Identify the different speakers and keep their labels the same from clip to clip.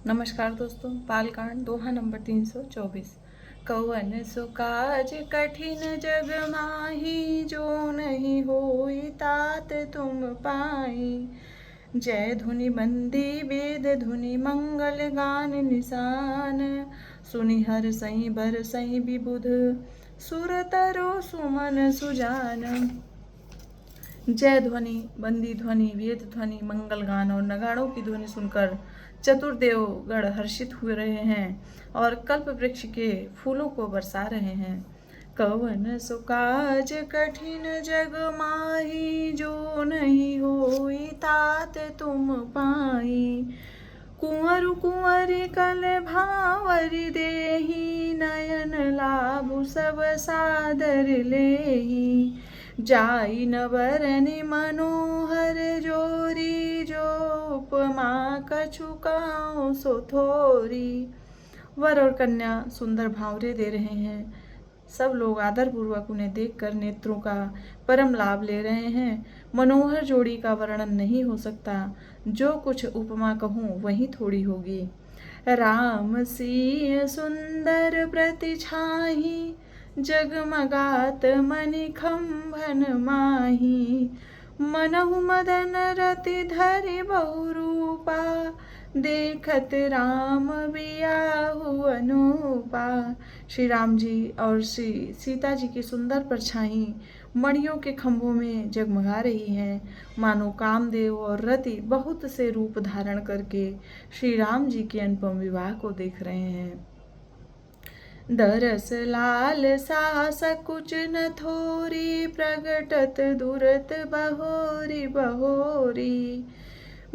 Speaker 1: नमस्कार दोस्तों, बालकांड दोहा नंबर 324। कौन सो काज कठिन जग माही, जो नहीं होई तात तुम पाई। जय धुनि बंदी वेद धुनि मंगल गान निशान, सुनि हर सही बर सही विबुध, सुर तरो सुमन सुजान। जय ध्वनि, बंदी ध्वनि, वेद ध्वनि, मंगल गान और नगाड़ों की ध्वनि सुनकर चतुर्देव गण हर्षित हुए रहे हैं और कल्प वृक्ष के फूलों को बरसा रहे हैं। कवन सो काज कठिन जग माही, जो नहीं होई तात तुम पाई। कुंवर कुंवरी कल भावरी देही, नयन लाभु सब सादर लेही। जाई न बरनि मनोहर जोरी, जो उपमा कछु काऊं सो थोरी। वर और कन्या सुंदर भावरे दे रहे हैं। सब लोग आदरपूर्वक उन्हें देखकर नेत्रों का परम लाभ ले रहे हैं। मनोहर जोड़ी का वर्णन नहीं हो सकता, जो कुछ उपमा कहूँ वही थोड़ी होगी। राम सिय सुंदर प्रति छाही, जगमगात मणि खंभन माही। मनहु मदन रति धरि बहुरूपा, देखत राम बियाहु अनुपा। श्री राम जी और श्री सीता जी की सुंदर परछाई मणियों के खंभों में जगमगा रही हैं, मानो कामदेव और रति बहुत से रूप धारण करके श्री राम जी के अनुपम विवाह को देख रहे हैं। दरस लाल सास कुछ न थोरी, प्रगटत दुरत बहोरी बहोरी।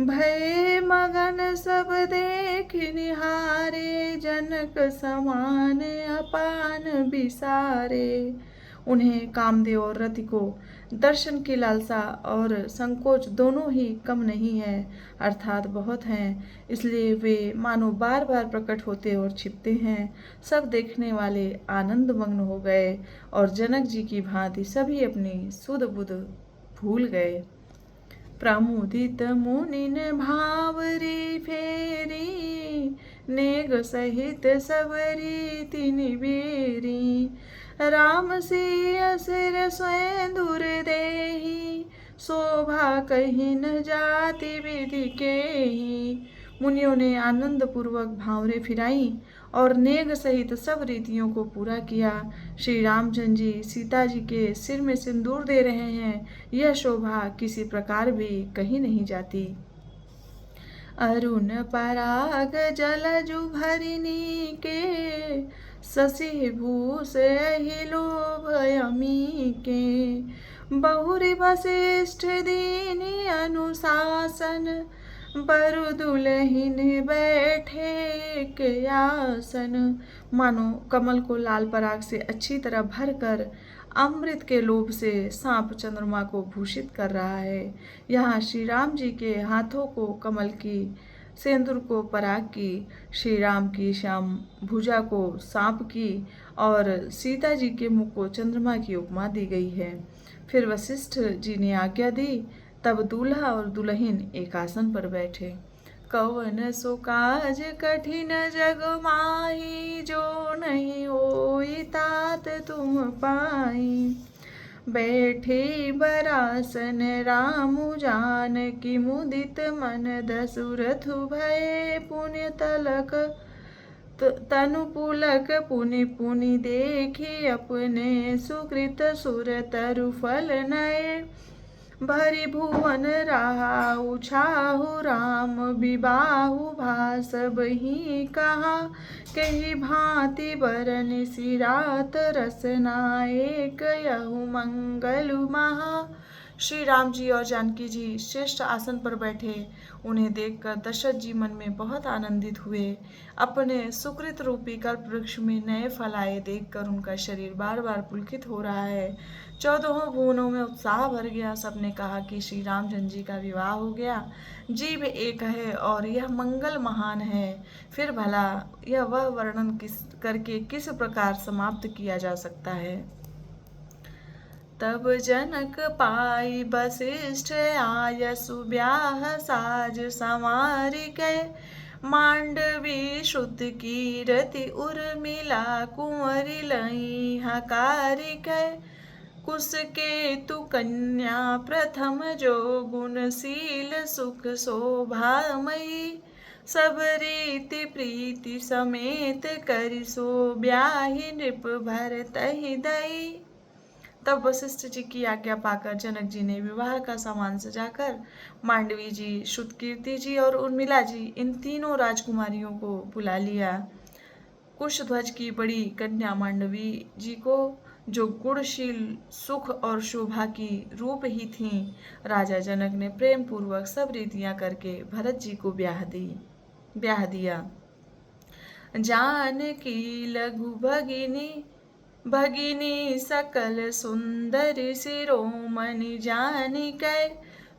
Speaker 1: भय मगन सब देख निहारे, जनक समान अपान बिसारे। उन्हें कामदेव और रति को दर्शन की लालसा और संकोच दोनों ही कम नहीं है, अर्थात बहुत हैं। इसलिए वे मानो बार बार प्रकट होते और छिपते हैं। सब देखने वाले आनंद मग्न हो गए और जनक जी की भांति सभी अपनी सुध बुध भूल गए। प्रमुदित मुनिन भावरी फेरी, नेग सहित सबरी तिनि बेरी। राम सिय सिर स्वयं दूर देही, शोभा कहीं न जाति विधि केही। मुनियों ने आनंद पूर्वक भावरे फिराई और नेग सहित सब रीतियों को पूरा किया। श्री रामचंद्र जी सीता जी के सिर में सिंदूर दे रहे हैं, यह शोभा किसी प्रकार भी कहीं नहीं जाती। अरुण पराग जलजु भरिनी के, शशि भूष अहि लोभ यमी के। बहुरी वशिष्ठ दीनी अनुशासन, बरु दुलहिन बैठे के आसन। मानो कमल को लाल पराग से अच्छी तरह भरकर अमृत के लोभ से सांप चंद्रमा को भूषित कर रहा है। यहाँ श्री राम जी के हाथों को कमल की, सिंदूर को पराग की, श्री राम की श्याम भुजा को सांप की और सीता जी के मुख को चंद्रमा की उपमा दी गई है। फिर वशिष्ठ जी ने आज्ञा दी, तब दूल्हा और दुल्हन एक आसन पर बैठे। कवन सो काज कठिन जग माही, जो नहीं होई तात तुम पाई। बैठे बरासन राम जानकी, मुदित मन दशरथु भय। पुण्य तलक तनु पुलक पुनि पुनि देखी, अपने सुकृत सुर तरु फल नये। भरि भुवन राहु छाहु, राम विबाहु भासब ही कहा। कही भांति बरन सिरात, रसना एक यहु मंगलु महा। श्री राम जी और जानकी जी श्रेष्ठ आसन पर बैठे। उन्हें देखकर दशरथ जी मन में बहुत आनंदित हुए। अपने सुकृत रूपी कल्प वृक्ष में नए फल आए देखकर उनका शरीर बार बार पुलकित हो रहा है। 14 भुवनों में उत्साह भर गया। सबने कहा कि श्री रामचंद्र जी का विवाह हो गया। जीव एक है और यह मंगल महान है। फिर भला यह वह वर्णन करके किस प्रकार समाप्त किया जा सकता है। तब जनक पाई वशिष्ठ आयसु, ब्याह साज संवारि कै। मांडवी श्रुत कीरति उर्मिला कुंवरी लई हकारी कै कुश केतु कन्या प्रथम जो गुणशील सुख शोभामयी सब रीति प्रीति समेत करि सो ब्याहि नृप भरतहि दई। तब वशिष्ठ जी की आज्ञा पाकर जनक जी ने विवाह का सामान सजाकर मांडवी जी, श्रुतकीर्ति जी और उर्मिला जी इन तीनों राजकुमारियों को बुला लिया। कुशध्वज की बड़ी कन्या मांडवी जी को, जो गुणशील सुख और शोभा की रूप ही थीं, राजा जनक ने प्रेम पूर्वक सब रीतियां करके भरत जी को ब्याह दिया। जानकी लघु भगिनी सकल सुंदरी शिरोमणि जानिकै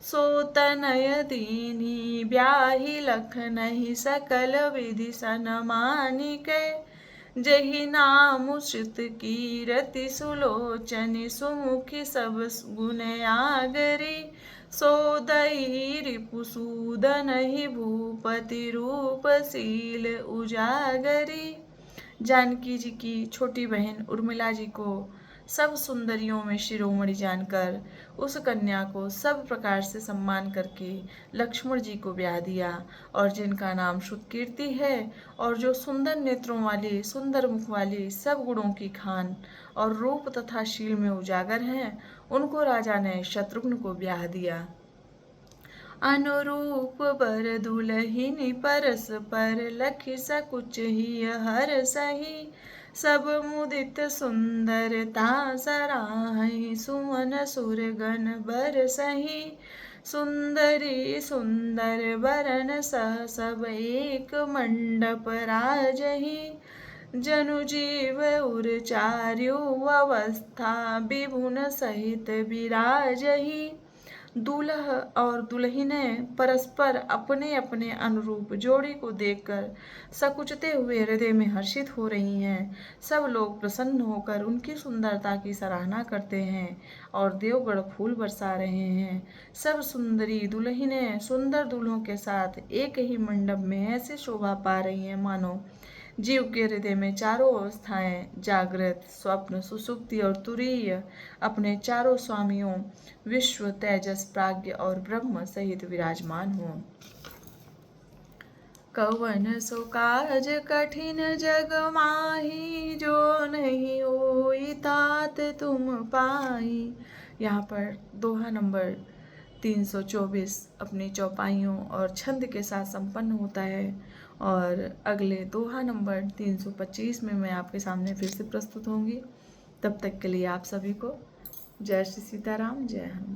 Speaker 1: सो तनय दीनी ब्याहि लखनहि सकल विधि सनमानिकै जहि नाम श्रुत कीरति सुलोचनि सुमुखी सब गुण आगरी सोदई रिपुसूदनहि भूपति रूपशील उजागरी। जानकी जी की छोटी बहन उर्मिला जी को सब सुंदरियों में शिरोमणि जानकर उस कन्या को सब प्रकार से सम्मान करके लक्ष्मण जी को ब्याह दिया, और जिनका नाम श्रुतकीर्ति है और जो सुंदर नेत्रों वाली, सुंदर मुख वाली, सब गुणों की खान और रूप तथा शील में उजागर हैं, उनको राजा ने शत्रुघ्न को ब्याह दिया। अनुरूप बर दुलहिनी परस पर लखि सकुच ही हर सही सब मुदित सुंदरता सराहि सुमन सुरगन बर सही सुंदरी सुंदर बरन सह सब एक मंडप राजही जनु जीव उर चार्यो अवस्था विभुन सहित विराजही। दूल्हा और दुल्हनें परस्पर अपने अपने अनुरूप जोड़ी को देखकर सकुचते हुए हृदय में हर्षित हो रही हैं। सब लोग प्रसन्न होकर उनकी सुंदरता की सराहना करते हैं और देवगण फूल बरसा रहे हैं। सब सुंदरी दुल्हनें सुंदर दूल्हों के साथ एक ही मंडप में ऐसे शोभा पा रही हैं मानो जीव के हृदय में चारों अवस्थाएं, जागृत, स्वप्न, सुसुप्ति और तुरीय, अपने चारों स्वामियों विश्व, तेजस, प्राज्ञ और ब्रह्म सहित विराजमान हो। कवन सो काज कठिन जग माही जो नहीं होई तात तुम पाई। यहाँ पर दोहा नंबर 324 अपनी चौपाइयों और छंद के साथ संपन्न होता है, और अगले दोहा नंबर 325 में मैं आपके सामने फिर से प्रस्तुत होंगी। तब तक के लिए आप सभी को जय श्री सीताराम, जय हनुमान।